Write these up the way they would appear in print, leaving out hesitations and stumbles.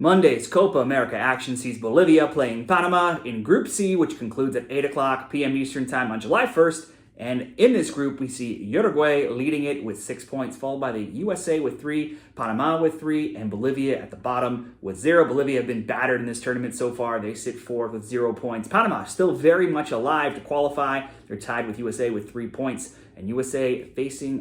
Monday's Copa America action sees Bolivia playing Panama in Group C, which concludes at 8 o'clock p.m. Eastern Time on July 1st. And in this group, we see Uruguay leading it with 6 points, followed by the USA with 3, Panama with 3, and Bolivia at the bottom with 0. Bolivia have been battered in this tournament so far. They sit fourth with 0 points. Panama still very much alive to qualify. They're tied with USA with 3 points. And USA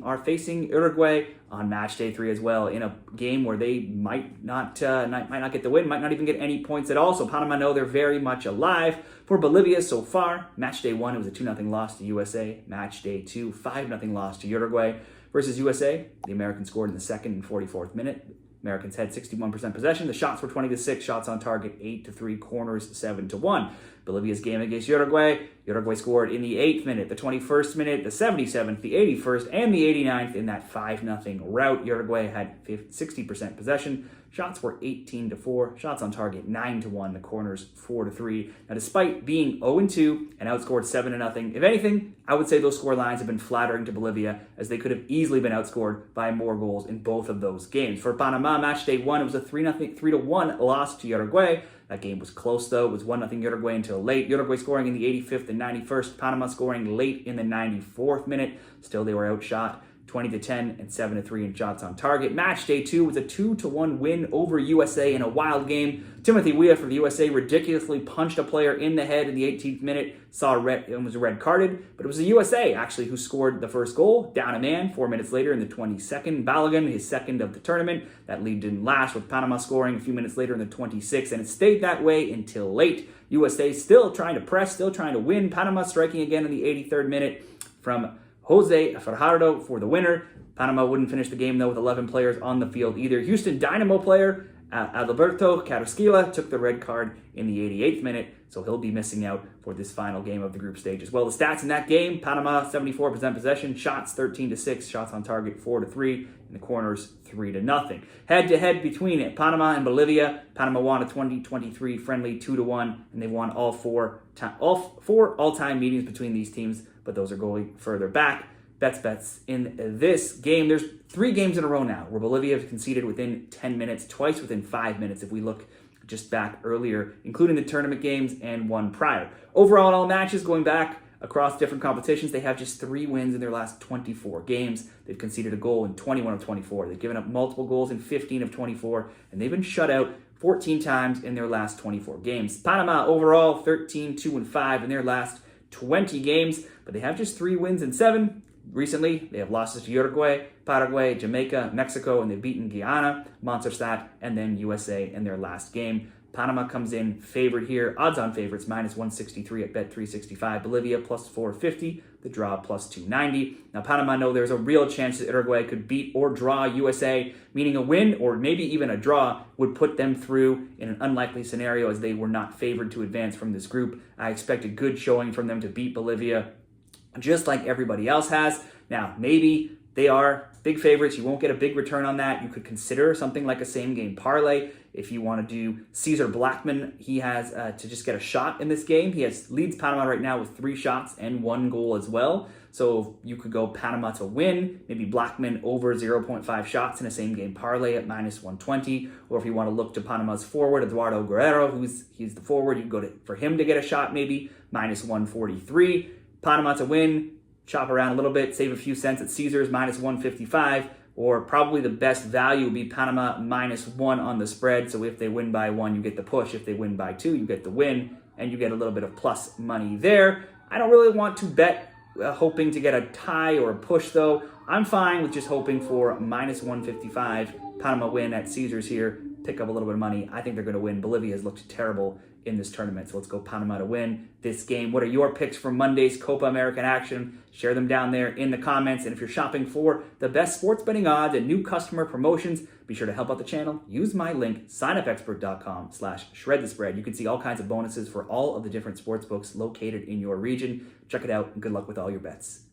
are facing Uruguay on match day 3 as well, in a game where they might not get the win, might not even get any points at all. So Panama know they're very much alive. For Bolivia so far, match day 1, it was a 2-0 loss to USA. Match day 2, 5-0 loss to Uruguay. Versus USA, the Americans scored in the 2nd and 44th minute. Americans had 61% possession. The shots were 20-6, shots on target 8-3, corners 7-1. Bolivia's game against Uruguay scored in the 8th minute, the 21st minute, the 77th, the 81st, and the 89th in that 5-0 rout. Uruguay had 60% possession. Shots were 18-4, shots on target 9-1, the corners 4-3. Now, despite being 0-2 and outscored 7-0, if anything, I would say those score lines have been flattering to Bolivia, as they could have easily been outscored by more goals in both of those games. For Panama, match day 1, it was a 3-1 loss to Uruguay. That game was close, though. It was 1-0 Uruguay until late. Uruguay scoring in the 85th and 91st. Panama scoring late in the 94th minute. Still, they were outshot 20-10 and 7-3 in shots on target. Match day 2 was a 2-1 win over USA in a wild game. Timothy Weah for the USA ridiculously punched a player in the head in the 18th minute. Was red carded, but it was the USA actually who scored the first goal, down a man 4 minutes later in the 22nd. Balogun, his second of the tournament. That lead didn't last, with Panama scoring a few minutes later in the 26th, and it stayed that way until late. USA still trying to press, still trying to win. Panama striking again in the 83rd minute from Jose Fajardo for the winner. Panama wouldn't finish the game, though, with 11 players on the field either. Houston Dynamo player Adalberto Carrasquilla took the red card in the 88th minute, so he'll be missing out for this final game of the group stage as well. The stats in that game: Panama 74% possession, shots 13-6, shots on target 4-3, in the corners 3-0. Head-to-head between Panama and Bolivia, Panama won a 2023 friendly 2-1, and they won all four all-time meetings between these teams, but those are going further back. Bets in this game. There's 3 games in a row now where Bolivia have conceded within 10 minutes, twice within 5 minutes if we look just back earlier, including the tournament games and one prior. Overall, in all matches going back across different competitions, they have just 3 wins in their last 24 games. They've conceded a goal in 21 of 24. They've given up multiple goals in 15 of 24, and they've been shut out 14 times in their last 24 games. Panama overall 13-2-5 in their last 20 games, but they have just 3 wins in 7. Recently, they have losses to Uruguay, Paraguay, Jamaica, Mexico, and they've beaten Guyana, Montserrat, and then USA in their last game. Panama comes in favored here. Odds-on favorites, -163 at Bet365. Bolivia, +450. The draw, +290. Now, Panama know there's a real chance that Uruguay could beat or draw USA, meaning a win or maybe even a draw would put them through in an unlikely scenario, as they were not favored to advance from this group. I expect a good showing from them to beat Bolivia, just like everybody else has. Now, maybe they are big favorites. You won't get a big return on that. You could consider something like a same-game parlay. If you want to do Caesar Blackman, he has to just get a shot in this game. He leads Panama right now with 3 shots and 1 goal as well. So you could go Panama to win, maybe Blackman over 0.5 shots in a same-game parlay at -120. Or if you want to look to Panama's forward, Eduardo Guerrero, he's the forward, you go for him to get a shot, maybe -143. Panama to win, chop around a little bit, save a few cents at Caesars, -155, or probably the best value would be Panama -1 on the spread. So if they win by 1, you get the push. If they win by 2, you get the win, and you get a little bit of plus money there. I don't really want to bet hoping to get a tie or a push, though. I'm fine with just hoping for -155, Panama win at Caesars here, pick up a little bit of money. I think they're going to win. Bolivia has looked terrible in this tournament, so let's go Panama to win this game. What are your picks for Monday's Copa American action? Share them down there in the comments. And if you're shopping for the best sports betting odds and new customer promotions, be sure to help out the channel. Use my link, signupexpert.com/shredthespread. You can see all kinds of bonuses for all of the different sports books located in your region. Check it out, and good luck with all your bets.